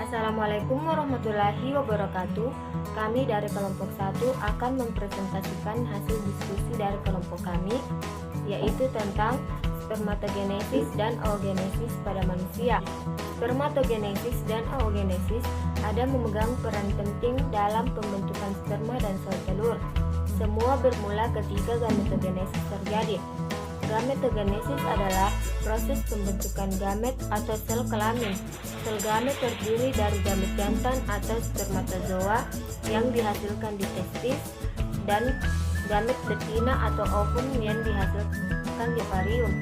Assalamualaikum warahmatullahi wabarakatuh. Kami dari kelompok 1 akan mempresentasikan hasil diskusi dari kelompok kami, yaitu tentang spermatogenesis dan oogenesis pada manusia. Spermatogenesis dan oogenesis ada memegang peran penting dalam pembentukan sperma dan sel telur. Semua bermula ketika gametogenesis terjadi. Gametogenesis adalah proses pembentukan gamet atau sel kelamin. Sel gamet terdiri dari gamet jantan atau spermatozoa yang dihasilkan di testis dan gamet betina atau ovum yang dihasilkan di ovarium.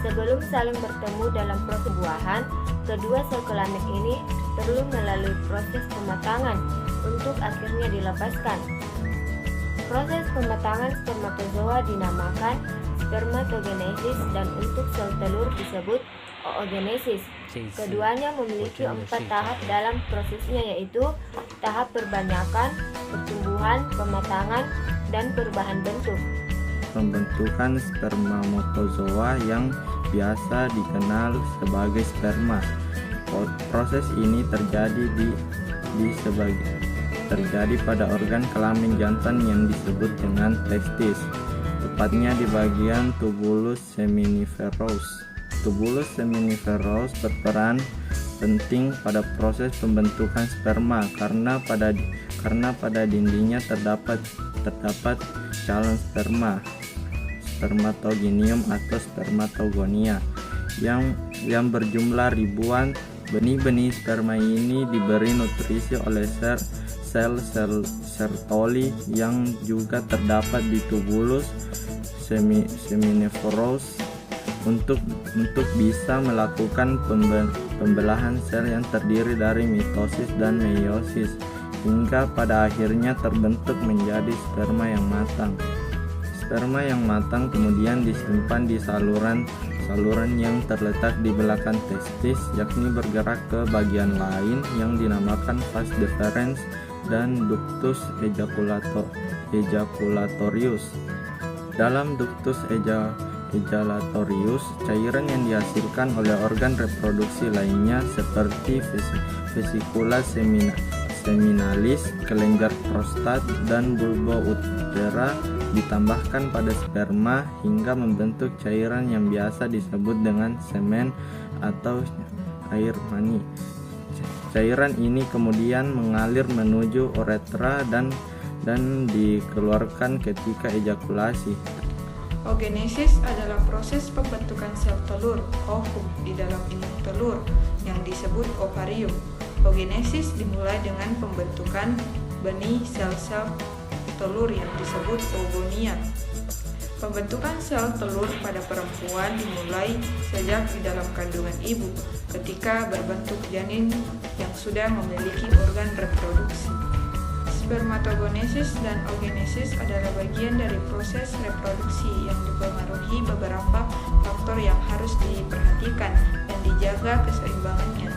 Sebelum saling bertemu dalam proses pembuahan, kedua sel kelamin ini perlu melalui proses pematangan untuk akhirnya dilepaskan. Proses pematangan spermatozoa dinamakan spermatogenesis dan untuk sel telur disebut oogenesis. Keduanya memiliki 4 tahap dalam prosesnya, yaitu tahap perbanyakan, pertumbuhan, pematangan, dan perubahan bentuk. Pembentukan spermatozoa yang biasa dikenal sebagai sperma. Proses ini terjadi pada organ kelamin jantan yang disebut dengan testis, tepatnya di bagian tubulus seminiferous. Tubulus seminiferous berperan penting pada proses pembentukan sperma karena pada dindingnya terdapat calon sperma, spermatogonium atau spermatogonia yang berjumlah ribuan. Benih-benih sperma ini diberi nutrisi oleh sel Sertoli yang juga terdapat di tubulus seminiferous untuk bisa melakukan pembelahan sel yang terdiri dari mitosis dan meiosis hingga pada akhirnya terbentuk menjadi sperma yang matang. Sperma yang matang kemudian disimpan di saluran yang terletak di belakang testis, yakni bergerak ke bagian lain yang dinamakan vas deferens dan ductus ejaculatorius. Dalam ductus ejaculatorius, cairan yang dihasilkan oleh organ reproduksi lainnya seperti vesicula seminalis, kelenjar prostat, dan bulba utera ditambahkan pada sperma hingga membentuk cairan yang biasa disebut dengan semen atau air mani. Cairan ini kemudian mengalir menuju uretra dan dikeluarkan ketika ejakulasi. Oogenesis adalah proses pembentukan sel telur ovum di dalam induk telur yang disebut ovarium. Oogenesis dimulai dengan pembentukan benih sel-sel telur yang disebut oogonia. Pembentukan sel telur pada perempuan dimulai sejak di dalam kandungan ibu ketika berbentuk janin yang sudah memiliki organ reproduksi. Spermatogenesis dan oogenesis adalah bagian dari proses reproduksi yang dipengaruhi beberapa faktor yang harus diperhatikan dan dijaga keseimbangannya.